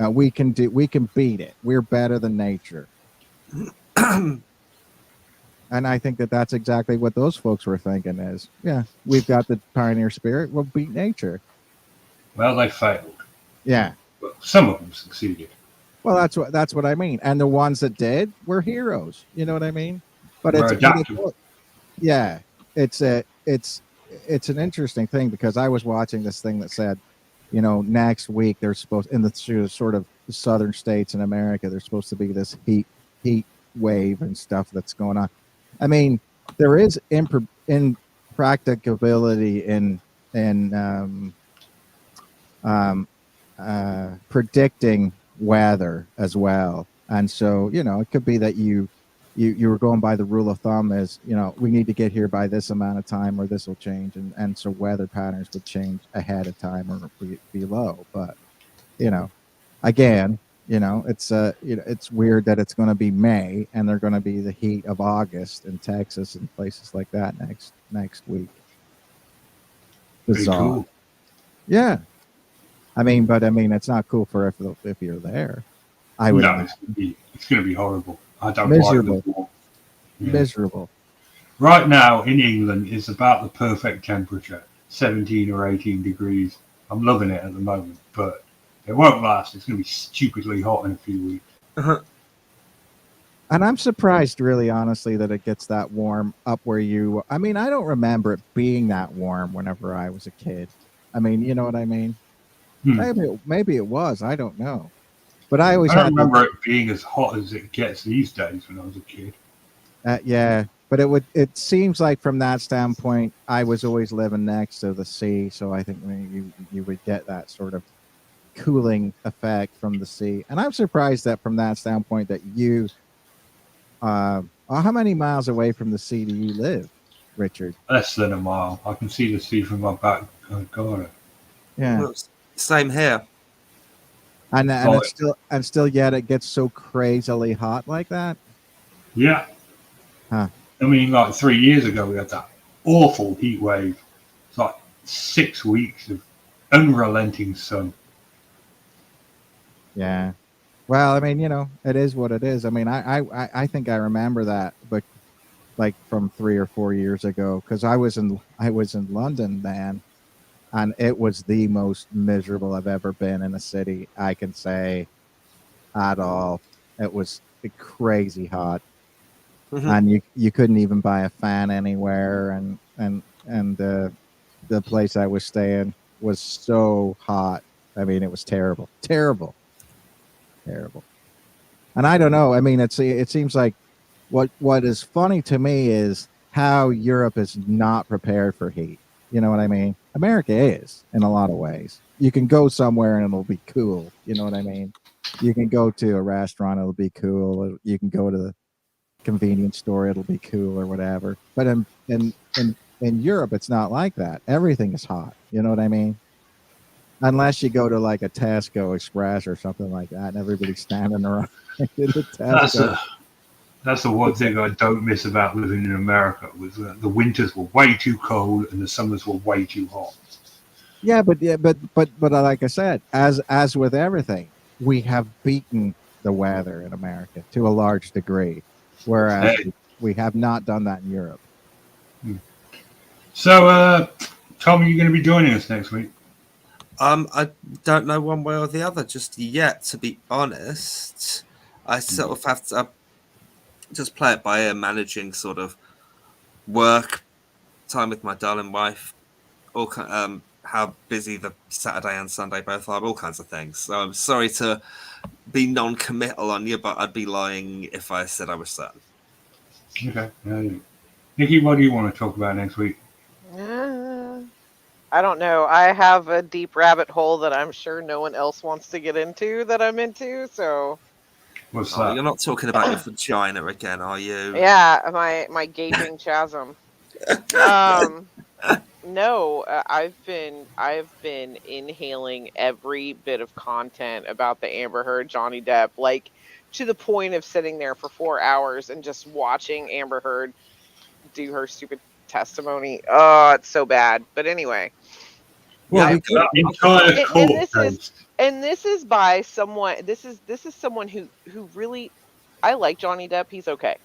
We can beat it. We're better than nature. And I think that that's exactly what those folks were thinking is, yeah, we've got the pioneer spirit. We'll beat nature. Well, they failed. Yeah. But some of them succeeded. Well, that's what I mean. And the ones that did were heroes. You know what I mean? But We're it's adaptable. yeah, it's an interesting thing because I was watching this thing that said, next week they're supposed in the sort of southern states in America, there's supposed to be this heat wave and stuff that's going on. I mean, there is impracticability in predicting weather as well. And so, it could be that you were going by the rule of thumb is, we need to get here by this amount of time or this will change. And so weather patterns would change ahead of time or be low. But, again, it's weird that it's going to be May and they're going to be the heat of August in Texas and places like that next week. Bizarre. Cool. Yeah. It's not cool for if you're there. I would. No, it's going to be horrible. I don't Miserable. like the war. Yeah. Miserable. Right now in England, it's about the perfect temperature, 17 or 18 degrees. I'm loving it at the moment, but it won't last. It's going to be stupidly hot in a few weeks. And I'm surprised, really, honestly, that it gets that warm up where you. I don't remember it being that warm whenever I was a kid. You know what I mean? Maybe it was. I don't know. But I always don't remember it being as hot as it gets these days when I was a kid. Yeah, but it seems like from that standpoint, I was always living next to the sea, so I think maybe you would get that sort of cooling effect from the sea. And I'm surprised that from that standpoint that you, how many miles away from the sea do you live, Richard? Less than a mile. I can see the sea from my back garden. Yeah. Well, same here. And it's still yet it gets so crazily hot like that. Yeah. Huh. Like 3 years ago, we had that awful heat wave. It's like 6 weeks of unrelenting sun. Yeah. Well, it is what it is. I think I remember that, but like from 3 or 4 years ago, because I was in London then. And it was the most miserable I've ever been in a city, I can say, at all. It was crazy hot. Mm-hmm. And you couldn't even buy a fan anywhere. And the place I was staying was so hot. It was terrible. Terrible. Terrible. And I don't know. It seems like what is funny to me is how Europe is not prepared for heat. You know what I mean? America is in a lot of ways. You can go somewhere and it'll be cool. You know what I mean? You can go to a restaurant, it'll be cool. You can go to the convenience store, it'll be cool or whatever. But in Europe, it's not like that. Everything is hot. You know what I mean? Unless you go to like a Tesco Express or something like that, and everybody's standing around in the Tesco. That's the one thing I don't miss about living in America was that the winters were way too cold and the summers were way too hot. Yeah, but like I said, as with everything, we have beaten the weather in America to a large degree, whereas we have not done that in Europe. So, Tom, are you going to be joining us next week? I don't know one way or the other just yet, to be honest. I sort of have to just play it by ear, managing sort of work, time with my darling wife, all how busy the Saturday and Sunday both are, all kinds of things. So I'm sorry to be non-committal on you, but I'd be lying if I said I was certain. Okay. Nikki, what do you want to talk about next week? I don't know. I have a deep rabbit hole that I'm sure no one else wants to get into that I'm into, so... What's that? You're not talking about your vagina again, are you? Yeah, my gaping chasm. No, I've been inhaling every bit of content about the Amber Heard Johnny Depp, like to the point of sitting there for 4 hours and just watching Amber Heard do her stupid testimony. Oh, it's so bad. But anyway, Yeah, Well, That entire and, court and this is case. and this is by someone. This is someone who really. I like Johnny Depp. He's okay.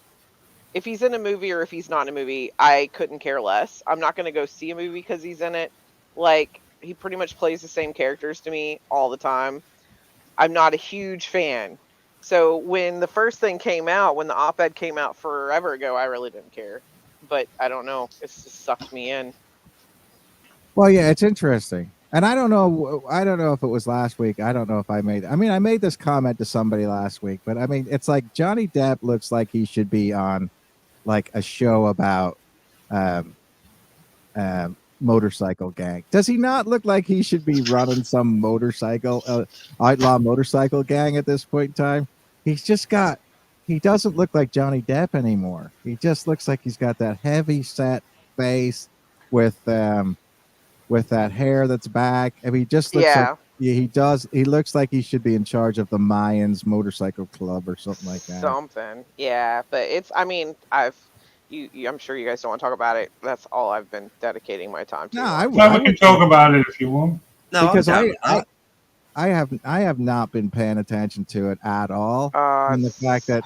If he's in a movie or if he's not in a movie, I couldn't care less. I'm not going to go see a movie because he's in it. Like, he pretty much plays the same characters to me all the time. I'm not a huge fan. So when the first thing came out, when the op-ed came out forever ago, I really didn't care. But I don't know. It's just sucked me in. well, yeah, it's interesting, and I don't know. I don't know if it was last week. I don't know if I made. I mean, I made this comment to somebody last week, but I mean, it's like Johnny Depp looks like he should be on like a show about um, motorcycle gang. Does he not look like he should be running some motorcycle outlaw motorcycle gang at this point in time? He's just got. He doesn't look like Johnny Depp anymore. He just looks like he's got that heavy set face with that hair that's back. I mean, he just looks like Yeah, he does. He looks like he should be in charge of the Mayans motorcycle club or something like that. something. Yeah, but it's. I mean, I'm sure you guys don't want to talk about it. That's all I've been dedicating my time No, to I, on Well, I we can would talk about it if you want. No, I'm because down with that. I have not been paying attention to it at all, and the fact It's-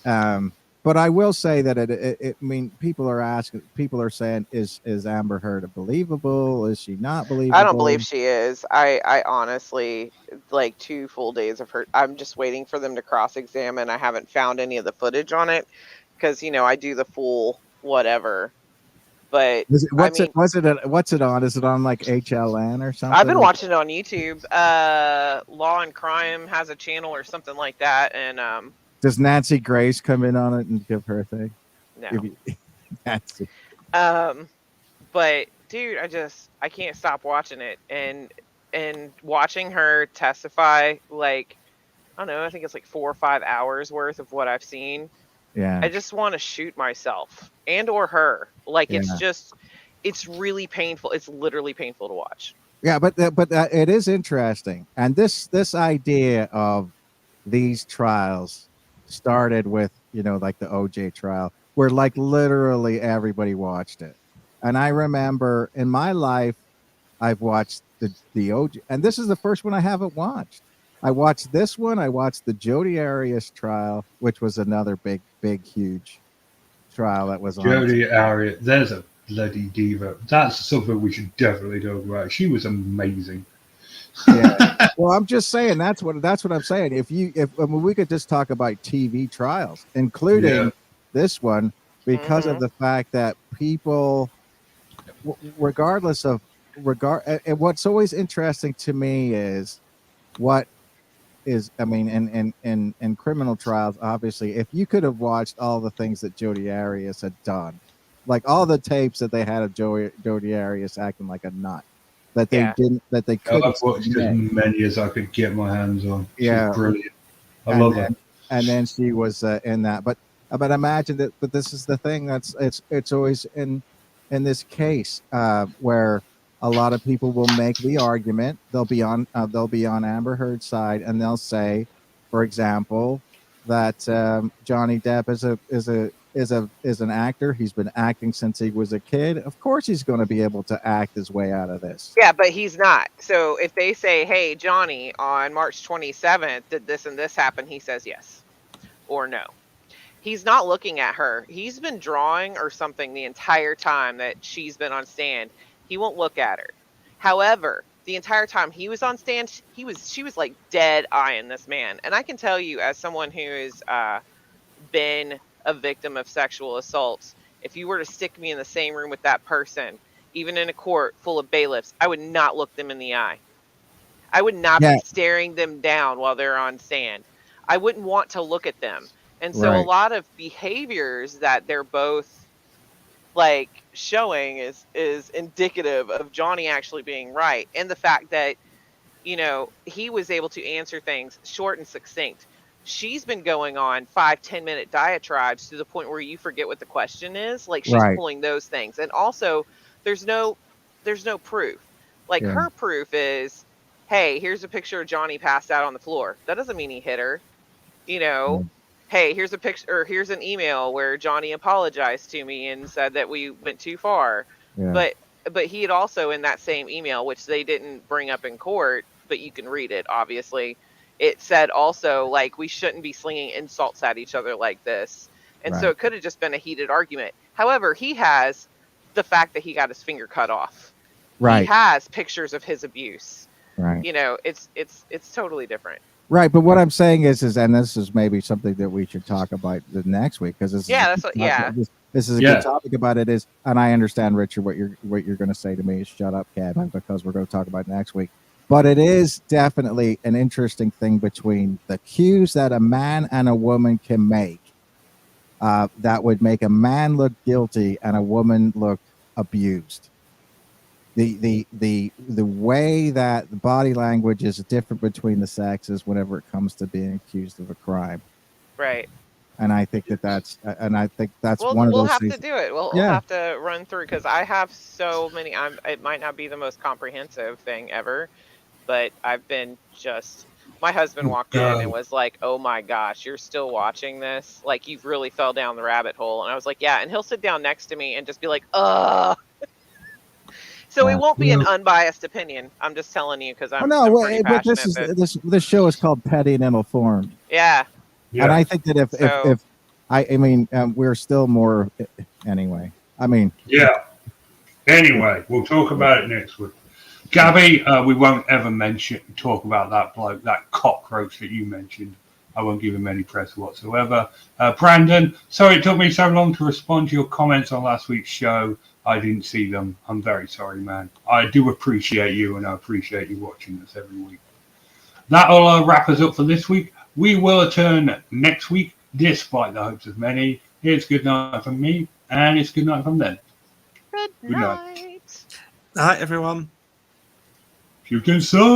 that but I will say that I mean, people are saying, is Amber Heard believable? Is she not I don't believe believable? she is. I honestly like 2 full days of her. I'm just waiting for them to cross-examine. I haven't found any of the footage on it because I do the full whatever. But Is it, I what's it? mean, What's it on? Is it on like HLN or I've been something? watching it on YouTube. Law and Crime has a channel or something like that, and Does Nancy Grace come in on it and give her thing? no. If you, Nancy. Um, but dude, I can't stop watching it and watching her testify. Like, I don't know, I think it's like 4 or 5 hours worth of what I've seen. Yeah, I just want to shoot myself and or her. Like, yeah. it's really painful. It's literally painful to watch. Yeah, but it is interesting, and this idea of these trials started with like the OJ trial, where like literally everybody watched it, and I remember in my life I've watched the OJ, and this is the first one I haven't watched. I watched this one. I watched the Jodi Arias trial, which was another big huge trial that was on. Jodie Arias, there's a bloody diva. That's something we should definitely talk about. She was amazing. Yeah. Well, I'm just saying that's what I'm saying. If I mean, we could just talk about TV trials, including Yeah. this one, because of Mhm. the fact that people, regardless of and what's always interesting to me is what is, I mean, in criminal trials, obviously, if you could have watched all the things that Jodi Arias had done, like all the tapes that they had of Jodi Arias acting like a nut, that they Yeah. didn't, that they I've couldn't watched as submit. many as I could get my hands on. She's Yeah, brilliant. I and love her. then she was in that. But imagine that. But this is the thing that's it's always in this case where a lot of people will make the argument. They'll be on Amber Heard's side, and they'll say, for example, that Johnny Depp is an actor. He's been acting since he was a kid. Of course, he's going to be able to act his way out of this. Yeah, but he's not. So if they say, "Hey, Johnny, on March 27th, did this and this happen?" He says yes or no. He's not looking at her. He's been drawing or something the entire time that she's been on stand. He won't look at her. However, the entire time he was on stand, she was like dead eyeing this man. And I can tell you, as someone who has been a victim of sexual assaults, if you were to stick me in the same room with that person, even in a court full of bailiffs, I would not look them in the eye. I would not Yeah, be staring them down while they're on stand. I wouldn't want to look at them. And so a right. lot of behaviors that they're both like showing is indicative of Johnny actually being right, and the fact that he was able to answer things short and succinct. She's been going on 5-10 minute diatribes to the point where you forget what the question is. Like, she's Right. pulling those things. And also, there's no there's no proof. Like, Yeah. her proof is, hey, here's a picture of Johnny passed out on the floor. That doesn't mean he hit her, you Yeah. know. hey, here's a picture, or here's an email where Johnny apologized to me and said that we went too far. Yeah. But he had also, in that same email, which they didn't bring up in court, but you can read it, obviously, it said also, like, we shouldn't be slinging insults at each other like this. And so Right. it could have just been a heated argument. However, he has the fact that he got his finger cut off. He Right. has pictures of his abuse. Right. You know, it's totally different. Right, but what I'm saying is, and this is maybe something that we should talk about the next week, because this is Yeah, a that's good what. Yeah, this is a Yeah. good topic about it. Is, and I understand, Richard, what you're going to say to me is shut up, Kevin, because we're going to talk about it next week. But it is definitely an interesting thing between the cues that a man and a woman can make that would make a man look guilty and a woman look abused. The way that the body language is different between the sexes whenever it comes to being accused of a crime, right. and I think that's Well, one of we'll those have things. to do it. We'll Yeah. have to run through, because I have so many. It might not be the most comprehensive thing ever, but I've been just. My husband walked in and was like, "Oh my gosh, you're still watching this? Like, you've really fell down the rabbit hole." And I was like, "Yeah." And he'll sit down next to me and just be like, "Ugh." So it won't be an unbiased opinion. I'm just telling you, because I'm pretty But passionate. this show is called Petty and Ill-Informed, Yeah. and I think that So- if I mean we're still more anyway. I mean, Yeah. Anyway, we'll talk about it next week. Gabby, we won't ever talk about that bloke, that cockroach that you mentioned. I won't give him any press whatsoever. Brandon, sorry it took me so long to respond to your comments on last week's show. I didn't see them. I'm very sorry, man. I do appreciate you, and I appreciate you watching us every week. That'll wrap us up for this week. We will return next week, despite the hopes of many. It's good night from me, and it's good night from them. Good Good night. night. Hi, everyone. You can sign.